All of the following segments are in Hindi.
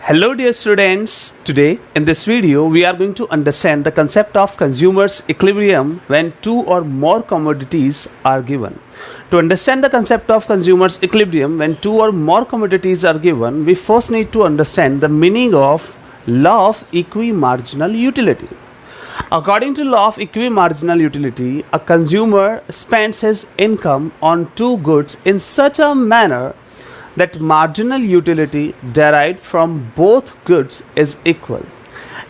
Hello dear students, today in this video we are going to understand the concept of consumer's equilibrium when two or more commodities are given. To understand the concept of consumer's equilibrium when two or more commodities are given, we first need to understand the meaning of law of equimarginal utility. According to law of equimarginal utility, a consumer spends his income on two goods in such a manner that marginal utility derived from both goods is equal.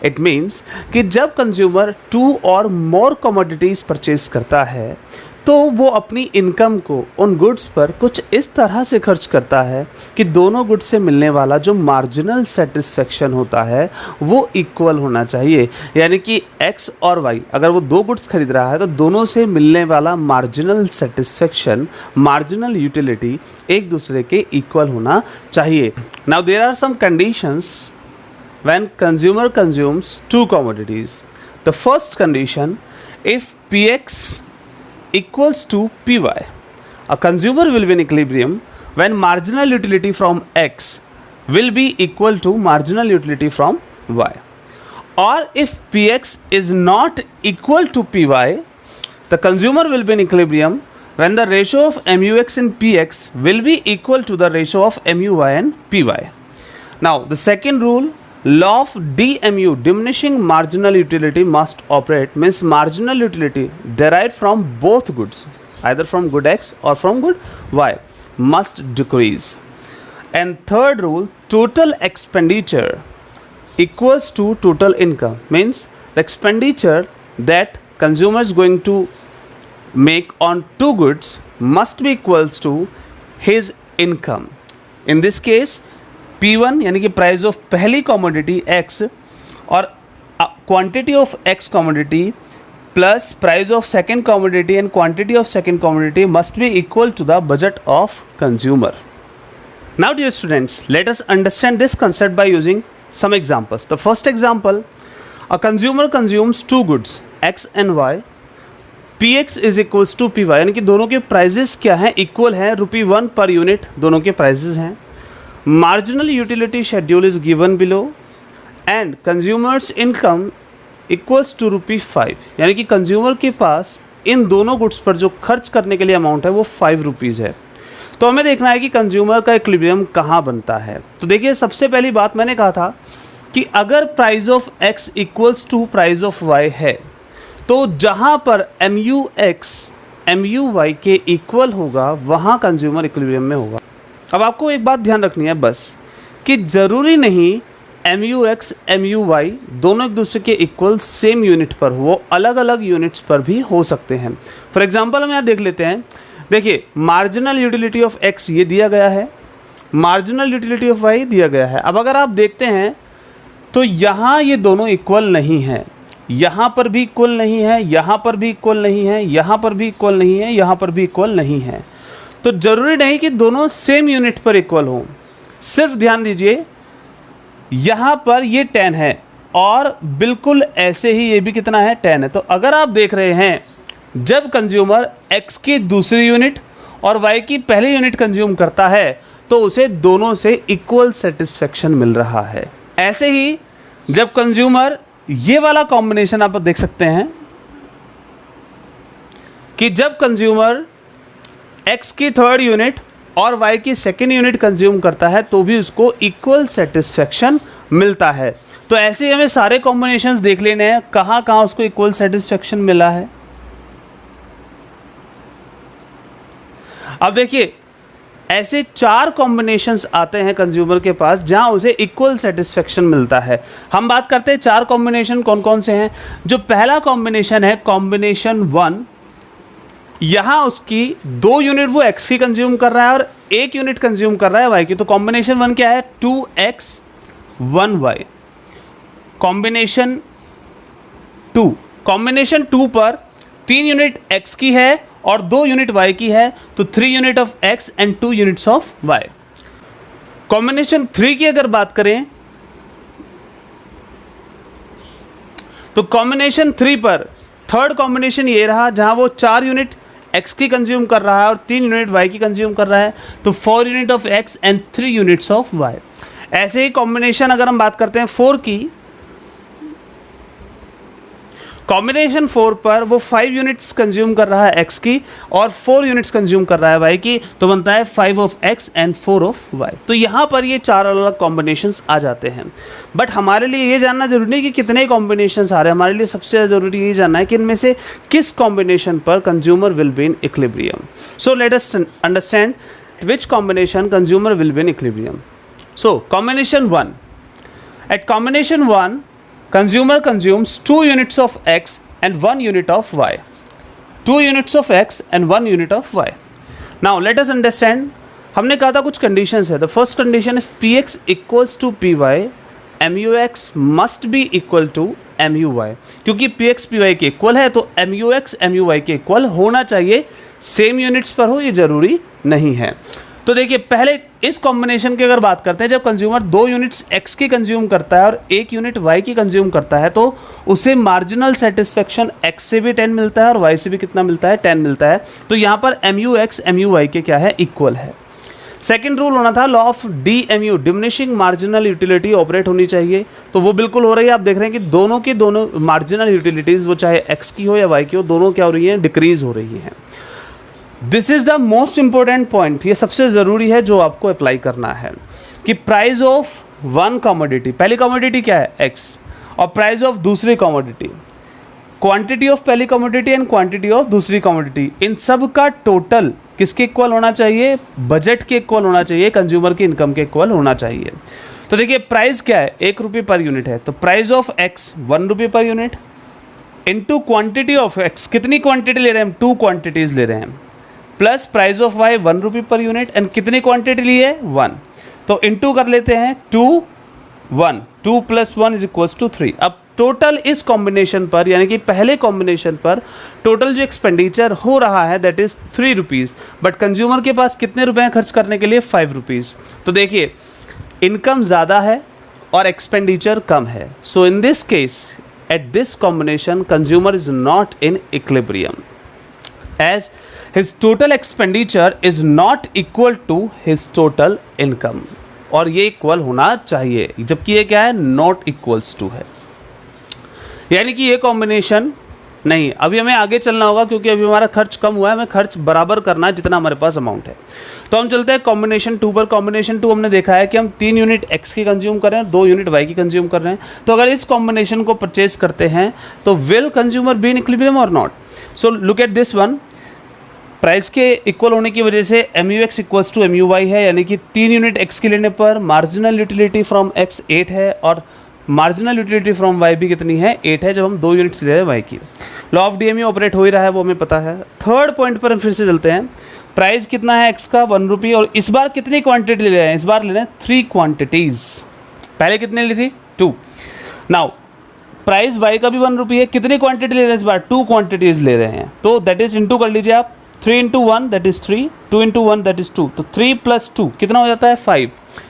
It means कि जब कंज्यूमर टू और मोर कमोडिटीज़ परचेज करता है तो वो अपनी इनकम को उन गुड्स पर कुछ इस तरह से खर्च करता है कि दोनों गुड्स से मिलने वाला जो मार्जिनल सेटिस्फेक्शन होता है वो इक्वल होना चाहिए। यानी कि x और y अगर वो दो गुड्स खरीद रहा है तो दोनों से मिलने वाला मार्जिनल सेटिस्फेक्शन, मार्जिनल यूटिलिटी एक दूसरे के इक्वल होना चाहिए। Now there are some conditions when consumer consumes two commodities. The first condition, if px equals to py, a consumer will be in equilibrium when marginal utility from x will be equal to marginal utility from y. Or if px is not equal to py, the consumer will be in equilibrium when the ratio of mux and px will be equal to the ratio of muy and py. Now the second rule, law of DMU, diminishing marginal utility, must operate, means marginal utility derived from both goods, either from good X or from good Y, must decrease. And third rule, total expenditure equals to total income, means the expenditure that consumer is going to make on two goods must be equals to his income. In this case P1 यानी कि प्राइस ऑफ पहली कॉमोडिटी x और quantity of x commodity plus price of second commodity and quantity of second commodity must be equal to the budget of consumer. Now dear students, let us understand this concept by using some examples. The first example, a consumer consumes two goods x and y, px is equals to py, यानी कि दोनों के प्राइजेस क्या हैं, इक्वल हैं, ₹1 पर यूनिट दोनों के प्राइजेस हैं. Marginal utility schedule is given below and consumer's income equals to ₹5, यानी कि कंज्यूमर के पास इन दोनों गुड्स पर जो खर्च करने के लिए अमाउंट है वो ₹5 है. तो हमें देखना है कि कंज्यूमर का इक्विलिब्रियम कहाँ बनता है. तो देखिए, सबसे पहली बात मैंने कहा था कि अगर price of x equals to price of y है तो जहाँ पर MUX MUY के इक्वल होगा वहाँ कंज्यूमर इक्विलिब्रियम में होगा. अब आपको एक बात ध्यान रखनी है बस, कि ज़रूरी नहीं MUX MUY दोनों एक दूसरे के इक्वल सेम यूनिट पर हो, वो अलग अलग यूनिट्स पर भी हो सकते हैं. फॉर एग्जांपल हम यहाँ देख लेते हैं. देखिए, मार्जिनल यूटिलिटी ऑफ x ये दिया गया है, मार्जिनल यूटिलिटी ऑफ y दिया गया है. अब अगर आप देखते हैं तो यहाँ ये दोनों इक्वल नहीं हैं, यहाँ पर भी इक्वल नहीं है, यहाँ पर भी इक्वल नहीं है, यहाँ पर भी इक्वल नहीं है, यहाँ पर भी इक्वल नहीं है. तो ज़रूरी नहीं कि दोनों सेम यूनिट पर इक्वल हों. सिर्फ ध्यान दीजिए, यहाँ पर ये 10 है और बिल्कुल ऐसे ही ये भी कितना है, 10 है. तो अगर आप देख रहे हैं जब कंज्यूमर x की दूसरी यूनिट और y की पहली यूनिट कंज्यूम करता है तो उसे दोनों से इक्वल सेटिस्फेक्शन मिल रहा है. ऐसे ही जब कंज्यूमर, ये वाला कॉम्बिनेशन आप देख सकते हैं कि जब कंज्यूमर x की थर्ड यूनिट और y की सेकेंड यूनिट कंज्यूम करता है तो भी उसको इक्वल सेटिस्फेक्शन मिलता है. तो ऐसे ही हमें सारे कॉम्बिनेशंस देख लेने हैं कहाँ कहाँ उसको इक्वल सेटिस्फेक्शन मिला है. अब देखिए, ऐसे 4 कॉम्बिनेशंस आते हैं कंज्यूमर के पास जहां उसे इक्वल सेटिस्फेक्शन मिलता है. हम बात करते हैं 4 कॉम्बिनेशन कौन कौन से हैं. जो पहला कॉम्बिनेशन है कॉम्बिनेशन 1, यहाँ उसकी 2 यूनिट वो x की कंज्यूम कर रहा है और 1 यूनिट कंज्यूम कर रहा है y की. तो कॉम्बिनेशन 1 क्या है, 2x 1y. कॉम्बिनेशन 2, कॉम्बिनेशन 2 पर 3 यूनिट x की है और 2 यूनिट y की है, तो 3 unit of x and 2 units of y. Combination 3 की अगर बात करें तो कॉम्बिनेशन 3 पर थर्ड कॉम्बिनेशन ये रहा जहां वो 4 यूनिट x की कंज्यूम कर रहा है और 3 यूनिट y की कंज्यूम कर रहा है, तो 4 unit of x and 3 units of y. ऐसे ही कॉम्बिनेशन अगर हम बात करते हैं 4 की, कॉम्बिनेशन 4 पर वो 5 यूनिट्स कंज्यूम कर रहा है x की और 4 यूनिट्स कंज्यूम कर रहा है y की, तो बनता है 5 of x and 4 of y। तो यहाँ पर ये 4 अलग अलग कॉम्बिनेशंस आ जाते हैं। बट हमारे लिए ये जानना जरूरी नहीं कि कितने कॉम्बिनेशंस आ रहे हैं, हमारे लिए सबसे ज़रूरी ये जानना है कि इनमें से किस कॉम्बिनेशन पर consumer will be in equilibrium. So let us understand which combination consumer will be in equilibrium. So combination 1, at combination 1 consumer consumes 2 units of x and 1 unit of y. 2 units of x and 1 unit of y. Now let us understand, हमने कहा था कुछ conditions है. The first condition, if px equals to py, mux must be equal to muy. क्योंकि px py के इक्वल है तो mux muy के इक्वल होना चाहिए, सेम यूनिट्स पर हो ये जरूरी नहीं है। तो देखिए पहले इस कॉम्बिनेशन की अगर बात करते हैं, जब कंज्यूमर 2 यूनिट्स x की कंज्यूम करता है और 1 यूनिट y की कंज्यूम करता है तो उसे मार्जिनल सेटिस्फेक्शन x से भी 10 मिलता है और y से भी कितना मिलता है, 10 मिलता है। तो यहाँ पर mux muy के क्या है, इक्वल है। सेकेंड रूल होना था law of DMU, diminishing marginal utility operate होनी चाहिए, तो वो बिल्कुल हो रही है। आप देख रहे हैं कि दोनों की दोनों मार्जिनल यूटिलिटीज़, वो चाहे x की हो या y की हो, दोनों क्या हो रही हैं, डिक्रीज हो रही हैं। This is the most important point, ये सबसे ज़रूरी है जो आपको अप्लाई करना है कि प्राइस ऑफ वन कमोडिटी, पहली कमोडिटी क्या है x, और प्राइस ऑफ दूसरी कमोडिटी, क्वांटिटी ऑफ पहली कमोडिटी एंड क्वांटिटी ऑफ दूसरी कमोडिटी, इन सब का टोटल किसके इक्वल होना चाहिए, बजट के इक्वल होना चाहिए, कंज्यूमर की इनकम के इक्वल होना चाहिए। तो देखिए प्राइस क्या है, 1 रुपये पर यूनिट है, तो प्राइस ऑफ x 1 रुपये per unit into quantity of x, कितनी क्वांटिटी ले रहे हैं हम, 2 क्वांटिटीज ले रहे हैं, प्लस प्राइस ऑफ y 1 रुपये पर यूनिट एंड कितनी क्वांटिटी ली है, 1, तो इनटू कर लेते हैं 2 1, 2 + 1 = 3। अब टोटल इस कॉम्बिनेशन पर, यानी कि पहले कॉम्बिनेशन पर टोटल जो एक्सपेंडिचर हो रहा है that is 3 rupees, but consumer के पास कितने रुपए हैं खर्च करने के लिए, 5 रुपीज़। तो देखिए इनकम ज़्यादा है और एक्सपेंडिचर कम है, so in this case at this combination consumer is not in equilibrium as his total expenditure is not equal to his total income, और ये इक्वल होना चाहिए, जबकि ये क्या है, नॉट इक्वल्स टू है, यानी कि ये कॉम्बिनेशन नहीं। अभी हमें आगे चलना होगा क्योंकि अभी हमारा खर्च कम हुआ है, हमें खर्च बराबर करना है जितना हमारे पास अमाउंट है। तो हम चलते हैं कॉम्बिनेशन 2 पर। कॉम्बिनेशन 2 हमने देखा है कि हम 3 यूनिट x की कंज्यूम कर रहे हैं, 2 यूनिट y की कंज्यूम कर रहे हैं। तो अगर इस कॉम्बिनेशन को परचेज करते हैं तो will consumer be in equilibrium और not. So look at this one, price के इक्वल होने की वजह से MUX इक्वल्स टू MUY है, यानी कि 3 यूनिट x के लेने पर मार्जिनल यूटिलिटी फ्रॉम x 8 है और मार्जिनल यूटिलिटी फ्रॉम y भी कितनी है, 8 है, जब हम 2 यूनिट्स ले रहे हैं y की। लॉ ऑफ DMU ऑपरेट हो ही रहा है, वो हमें पता है। थर्ड पॉइंट पर हम फिर से चलते हैं, प्राइस कितना है x का, 1 रुपये, और इस बार कितनी क्वांटिटी ले रहे हैं, इस बार ले रहे हैं 3 क्वांटिटीज़, पहले कितने ली थी, 2। नाउ प्राइस y का भी 1 रुपये है, कितनी क्वांटिटी ले रहे हैं इस बार, 2 क्वांटिटीज़ ले रहे हैं, तो दैट इज इंटू कर लीजिए आप, 3 × 1 दैट इज 3, 2 × 1 दैट इज 2, तो 3 + 2 कितना हो जाता है, 5।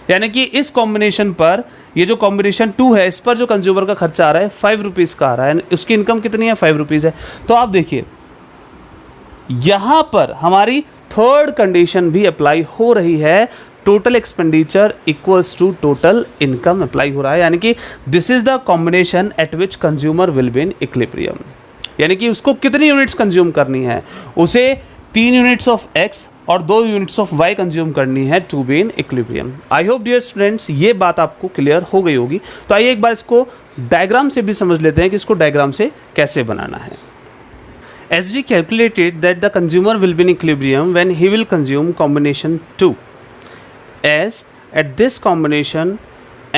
यानी कि इस कॉम्बिनेशन पर, ये जो कॉम्बिनेशन 2 है, इस पर जो कंज्यूमर का खर्चा आ रहा है 5 रुपीज़ का आ रहा है, उसकी इनकम कितनी है, 5 रुपीज़ है। तो आप देखिए यहाँ पर हमारी थर्ड कंडीशन भी अप्लाई हो रही है, total expenditure equals to total income apply हो रहा है, यानी कि this is the combination at which consumer will be in equilibrium, यानी कि उसको कितनी यूनिट्स कंज्यूम करनी है, उसे 3 यूनिट्स ऑफ x और 2 यूनिट्स ऑफ y कंज्यूम करनी है to be in equilibrium. I hope dear students ये बात आपको क्लियर हो गई होगी। तो आइए एक बार इसको डायग्राम से भी समझ लेते हैं कि इसको डायग्राम से कैसे बनाना है। As we calculated that the consumer will be in equilibrium when he will consume combination 2, as at this combination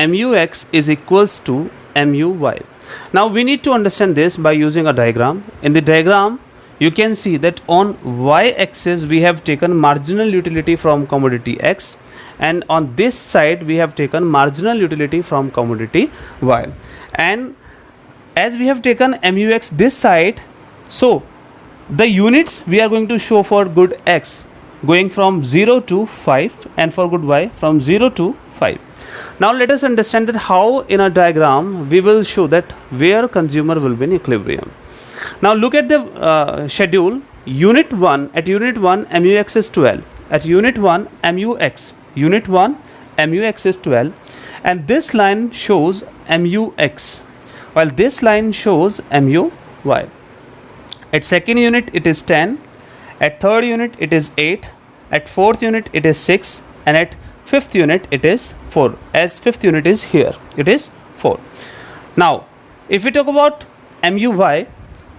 MUX is equals to MUY. Now we need to understand this by using a diagram. In the diagram you can see that on y-axis we have taken marginal utility from commodity X, and on this side we have taken marginal utility from commodity Y, and as we have taken MUX this side, so the units we are going to show for good X going from 0 to 5 and for good Y from 0 to 5. Now let us understand that how in a diagram we will show that where consumer will be in equilibrium. Now look at the schedule. Unit 1, at unit 1 MUX is 12, at unit 1 MUX is 12, and this line shows MUX while this line shows MUY. At second unit it is 10, at third unit it is 8, at fourth unit it is 6, and at fifth unit it is 4, as fifth unit is here, it is 4. Now if we talk about MUY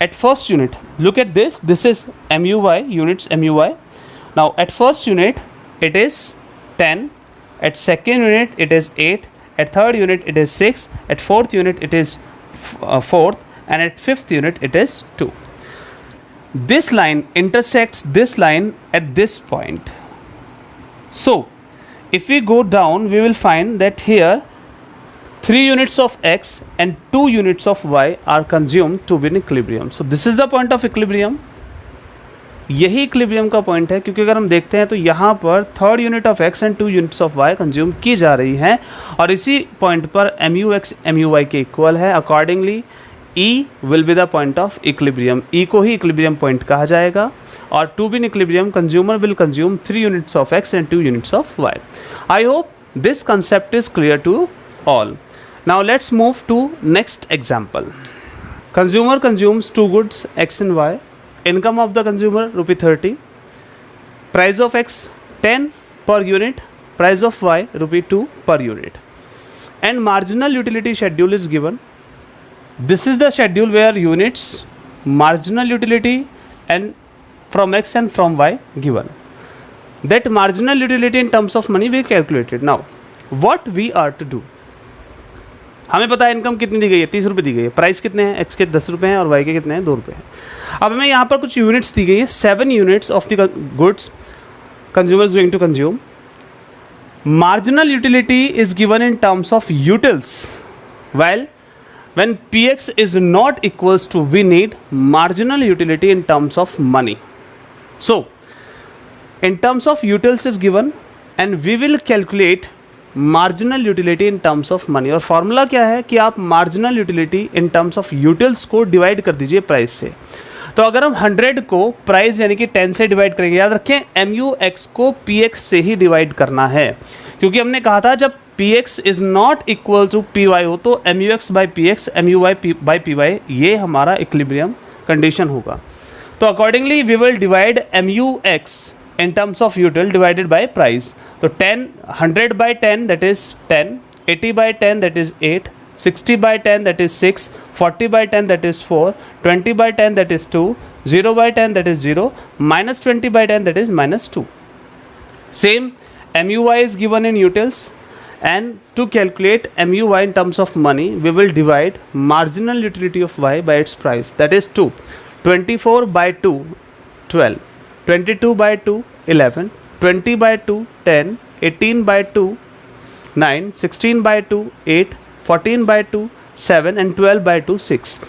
at first unit, look at this, this is MUY, units MUY. Now at first unit it is 10, at second unit it is 8, at third unit it is 6, at fourth unit it is 4th, and at fifth unit it is 2. This line intersects this line at this point. So if we go down, we will find that here 3 units of x and 2 units of y are consumed to be in equilibrium. So this is the point of equilibrium. यही इक्विलिब्रियम का पॉइंट है, क्योंकि अगर हम देखते हैं तो यहाँ पर third unit of X and 2 units of Y consume की जा रही हैं और इसी पॉइंट पर MUX MUY के इक्वल है. Accordingly E will be the point of equilibrium. E को ही इक्विलिब्रियम पॉइंट कहा जाएगा और to be in equilibrium consumer will consume 3 units of X and 2 units of Y. I hope this concept is clear to all. Now let's move to next example. Consumer consumes 2 goods x and y. Income of the consumer ₹30. Price of x 10 per unit. Price of y ₹2 per unit. And marginal utility schedule is given. This is the schedule where units, marginal utility and from x and from y given. That marginal utility in terms of money we calculated. Now what we are to do? हमें पता है इनकम कितनी दी गई है, 30 रुपये दी गई है. प्राइस कितने हैं, एक्स के 10 रुपये हैं और वाई के कितने हैं, 2 रुपये हैं. अब हमें यहाँ पर कुछ यूनिट्स दी गई है, 7 units of the goods consumer is going to consume. Marginal utility is given in terms of utils. Well when PX is not equals to, we need marginal utility in terms of money. So in terms of utils is given and we will calculate marginal utility in terms of money. और फॉर्मूला क्या है कि आप marginal utility in terms of utils को डिवाइड कर दीजिए प्राइस से. तो अगर हम 100 को प्राइस यानी कि 10 से डिवाइड करेंगे, याद रखें MUX को PX से ही डिवाइड करना है, क्योंकि हमने कहा था जब PX is not equal to PY हो तो MUX by PX MUY by PY ये हमारा इक्विलिब्रियम कंडीशन होगा. तो accordingly we will divide MUX in terms of util divided by price. So 100 by 10 that is 10, 80 by 10 that is 8, 60 by 10 that is 6, 40 by 10 that is 4, 20 by 10 that is 2, 0 by 10 that is 0, minus 20 by 10 that is minus 2. Same MUY is given in utils, and to calculate MUY in terms of money we will divide marginal utility of Y by its price, that is 2. 24 by 2 12, 22 by 2 11, 20 by 2 10, 18 by 2 9, 16 by 2 8, 14 by 2 7 and 12 by 2 6.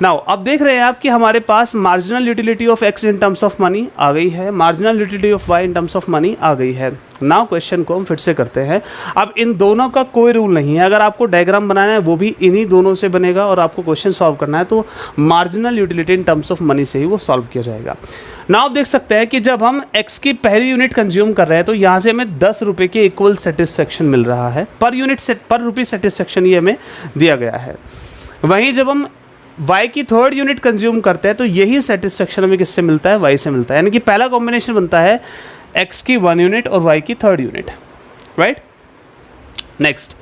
Now अब देख रहे हैं आप कि हमारे पास marginal utility of X in terms of money आ गई है, marginal utility of Y in terms of money आ गई है. नाउ क्वेश्चन को हम फिर से करते हैं. अब इन दोनों का कोई रूल नहीं है, अगर आपको डायग्राम बनाना है वो भी इन्हीं दोनों से बनेगा और आपको क्वेश्चन सॉल्व करना है तो marginal utility in terms of money से ही वो सॉल्व किया जाएगा. नाउ आप देख सकते हैं कि जब हम एक्स की पहली यूनिट कंज्यूम कर रहे हैं तो यहाँ से हमें 10 रुपये के इक्वल सेटिस्फेक्शन मिल रहा है, पर यूनिट पर रुपी सेटिस्फेक्शन ये हमें दिया गया है. वहीं जब हम y की थर्ड यूनिट कंज्यूम करते हैं तो यही सेटिस्फेक्शन हमें किससे मिलता है, y से मिलता है. यानी कि पहला कॉम्बिनेशन बनता है x की 1 यूनिट और y की third unit, right. Next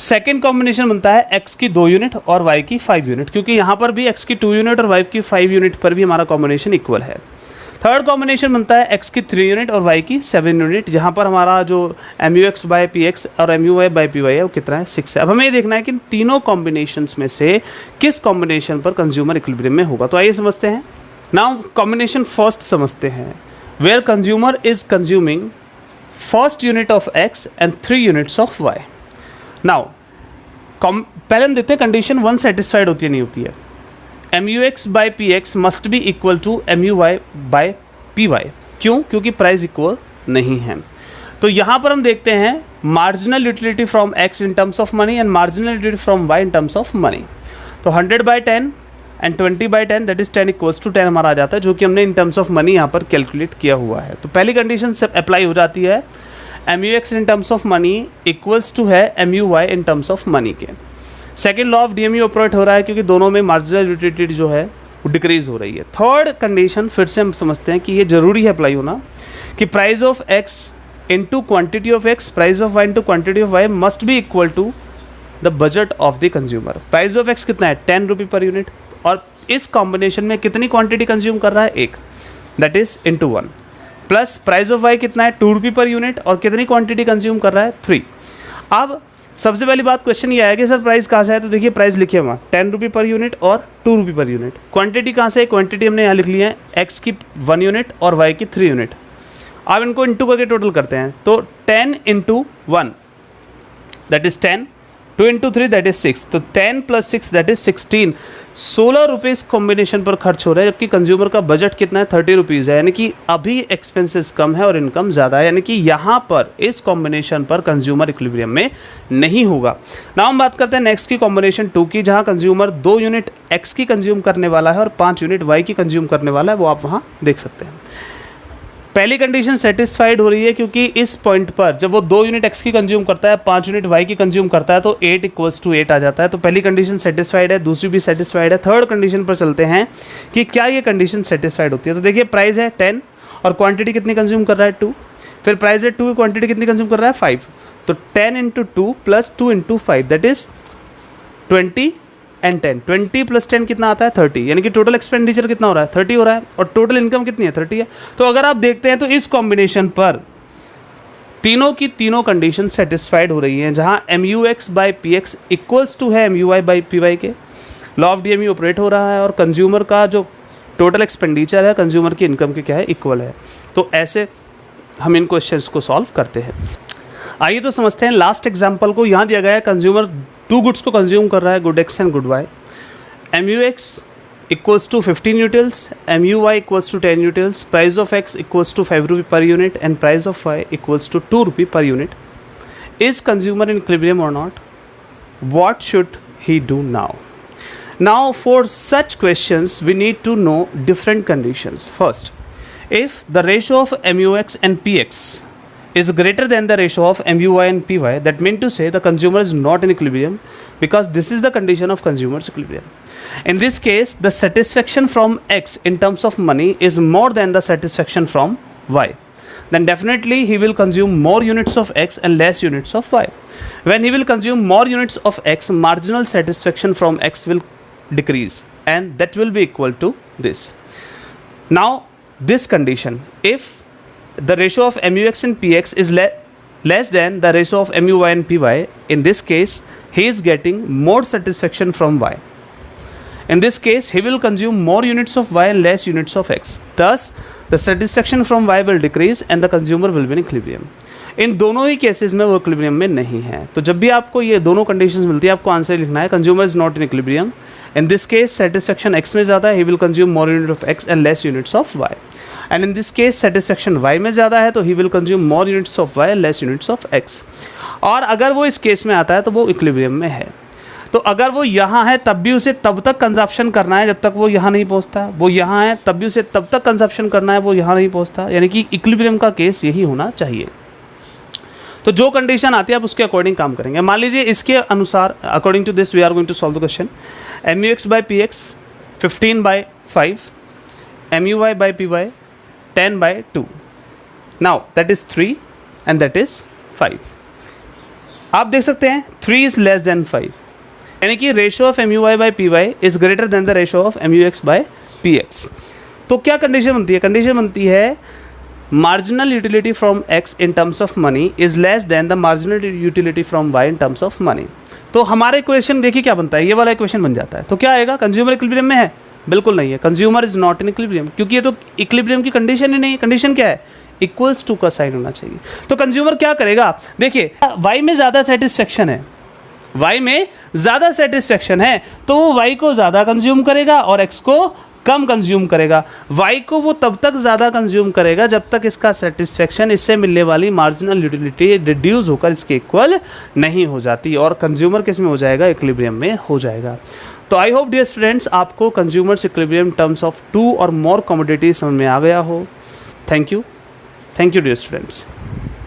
second combination बनता है x की 2 यूनिट और y की 5 यूनिट, क्योंकि यहाँ पर भी x की 2 यूनिट और y की 5 यूनिट पर भी हमारा कॉम्बिनेशन इक्वल है. थर्ड कॉम्बिनेशन बनता है x की 3 यूनिट और y की 7 यूनिट, जहाँ पर हमारा जो MUX बाई PX और MUY बाई PY है वो कितना है, 6 है. अब हमें ये देखना है कि इन तीनों कॉम्बिनेशंस में से किस कॉम्बिनेशन पर कंज्यूमर इक्विलिब्रियम में होगा. तो आइए समझते हैं. नाउ कॉम्बिनेशन फर्स्ट समझते हैं, where consumer is consuming first unit of x and 3 units of y. Now पहले हम देखते हैं कंडीशन 1 सेटिस्फाइड होती है नहीं होती है. MUX by PX must be equal to MUY by PY. क्यों? क्योंकि प्राइस इक्वल नहीं है. तो यहाँ पर हम देखते हैं marginal utility from x in terms of money and marginal utility from y in terms of money. तो 100 by 10 and 20 by 10 that is 10 equals to 10 हमारा आ जाता है, जो कि हमने इन टर्म्स ऑफ मनी यहाँ पर कैलकुलेट किया हुआ है. तो पहली कंडीशन से अप्लाई हो जाती है MUX in terms of money equals to है MUY in terms of money के। Second law of DMU operate हो रहा है क्योंकि दोनों में मार्जिनल यूटिलिटी जो है वो डिक्रीज हो रही है। थर्ड कंडीशन फिर से हम समझते हैं कि ये जरूरी है अप्लाई होना कि price of X into quantity of X, price of Y into quantity of Y must be equal to the budget of the consumer. Price of X कितना है 10 रुपये पर यूनिट, और इस कॉम्बिनेशन में कितनी क्वांटिटी कंज्यूम कर रहा है 1, that is into 1, plus price of Y कितना है 2 रुपये पर यूनिट और कितनी क्वांटिटी कंज्यूम कर रहा है 3। अब सबसे पहली बात क्वेश्चन ये आया कि सर प्राइस कहाँ से है, तो देखिए प्राइस लिखे वहाँ 10 रुपये पर यूनिट और 2 रुपये पर यूनिट। क्वांटिटी कहाँ से है, क्वांटिटी हमने यहाँ लिख ली है X की 1 यूनिट और Y की 3 यूनिट। अब इनको इंटू करके टोटल करते हैं, तो 10 into 1 that is 10, 2 into 3 that is 6, तो 10 प्लस 6 दैट इज 16। 16 रुपये इस कॉम्बिनेशन पर खर्च हो रहा है, जबकि कंज्यूमर का बजट कितना है 30 रुपीज़ है, यानी कि अभी एक्सपेंसेस कम है और इनकम ज़्यादा है, यानी कि यहाँ पर इस कॉम्बिनेशन पर कंज्यूमर इक्विलिब्रियम में नहीं होगा। नाउ हम बात करते हैं नेक्स्ट की कॉम्बिनेशन 2 की, जहाँ कंज्यूमर 2 यूनिट X की कंज्यूम करने वाला है और 5 यूनिट Y की कंज्यूम करने वाला है, वो आप वहाँ देख सकते हैं। पहली कंडीशन सेटिस्फाइड हो रही है क्योंकि इस पॉइंट पर जब वो 2 यूनिट X की कंज्यूम करता है, 5 यूनिट Y की कंज्यूम करता है, तो 8 इक्वल्स टू 8 आ जाता है। तो पहली कंडीशन सेटिस्फाइड है, दूसरी भी सेटिस्फाइड है। थर्ड कंडीशन पर चलते हैं कि क्या ये कंडीशन सेटिस्फाइड होती है। तो देखिए प्राइस है 10 और क्वांटिटी कितनी कंज्यूम कर रहा है 2, फिर प्राइस है 2 की क्वांटिटी कितनी कंज्यूम कर रहा है 5, तो 10 into 2 plus 2 into 5 that is 20 and 10, 20 plus 10 कितना आता है 30, यानी कि टोटल एक्सपेंडिचर कितना हो रहा है 30 हो रहा है, और टोटल इनकम कितनी है 30 है। तो अगर आप देखते हैं तो इस कॉम्बिनेशन पर तीनों की तीनों कंडीशन सेटिस्फाइड हो रही हैं, जहां MUX by PX equals to है MUY बाई PY के। लॉ ऑफ DMU ऑपरेट हो रहा है और कंज्यूमर का जो टोटल एक्सपेंडिचर है कंज्यूमर की इनकम के क्या है इक्वल है। तो ऐसे हम इन क्वेश्चंस को सॉल्व करते हैं। आइए तो समझते हैं लास्ट एग्जाम्पल को। यहाँ दिया गया है कंज्यूमर 2 गुड्स को कंज्यूम कर रहा है, good X and good Y। MUX equals to 15 utils, MUY equals to 10 utils, price of X equals to 5 रुपये per unit and price of Y equals to 2 रुपये per unit. Is consumer in equilibrium और not? What should he do now? Now for such questions we need to know different conditions. First, if the ratio of MUX and PX is greater than the ratio of MUY and PY, that means to say the consumer is not in equilibrium, because this is the condition of consumer's equilibrium. In this case, the satisfaction from X in terms of money is more than the satisfaction from Y. Then definitely he will consume more units of X and less units of Y. When he will consume more units of X, marginal satisfaction from X will decrease, and that will be equal to this. Now this condition, if the ratio of MUX and PX is less than the ratio of MUY and PY, in this case he is getting more satisfaction from Y. In this case he will consume more units of Y and less units of X. Thus the satisfaction from Y will decrease and the consumer will be in equilibrium. इन दोनों ही केसेस में वो इक्विलिब्रियम में नहीं है। तो जब भी आपको ये दोनों कंडीशंस मिलती है, आपको आंसर लिखना है consumer is not in equilibrium. In this case satisfaction X में ज़्यादा है, he will consume more unit of X and less units of Y। And in this case satisfaction Y में ज़्यादा है, तो he will consume more units of Y and less units of X। और अगर वो इस केस में आता है तो वो इक्विलिब्रियम में है। तो अगर वो यहाँ है तब भी उसे तब तक कंजप्शन करना है जब तक वो यहाँ नहीं पहुँचता, वो यहाँ है तब भी उसे तब तक कंजप्शन करना है वो यहाँ नहीं पहुँचता, यानी कि इक्विलिब्रियम का केस यही होना चाहिए। तो जो कंडीशन आती है आप उसके अकॉर्डिंग काम करेंगे। मान लीजिए इसके अनुसार according to this we are going to solve the question. MUX by PX 15 by 5, MUY by PY 10 by 2, now that is 3 and that is 5। आप देख सकते हैं 3 इज लेस देन 5, यानी कि ratio of MUY by PY is greater than the ratio of MUX by PX। तो क्या कंडीशन बनती है? कंडीशन बनती है marginal utility from X in terms of money is less than the marginal utility from Y in terms of money। तो हमारा इक्वेशन देखिए क्या बनता है, ये वाला इक्वेशन बन जाता है। तो क्या आएगा? कंज्यूमर इक्विलिब्रियम में है? बिल्कुल नहीं है, consumer is not in equilibrium, क्योंकि ये तो इक्विलिब्रियम की कंडीशन ही नहीं है। कंडीशन क्या है? इक्वल्स टू का साइन होना चाहिए। तो कंज्यूमर क्या करेगा? देखिए Y में ज़्यादा सेटिस्फेक्शन है, Y में ज़्यादा सेटिस्फेक्शन है तो वो Y को ज़्यादा कंज्यूम करेगा और X को कम कंज्यूम करेगा। Y को वो तब तक ज़्यादा कंज्यूम करेगा जब तक इसका सेटिस्फेक्शन इससे मिलने वाली मार्जिनल यूटिलिटी रिड्यूस होकर इसके इक्वल नहीं हो जाती, और कंज्यूमर किस में हो जाएगा? इक्विलिब्रियम में हो जाएगा। तो आई होप डियर स्टूडेंट्स आपको consumer's equilibrium terms of 2 or more commodities समझ में आ गया हो। Thank you dear students.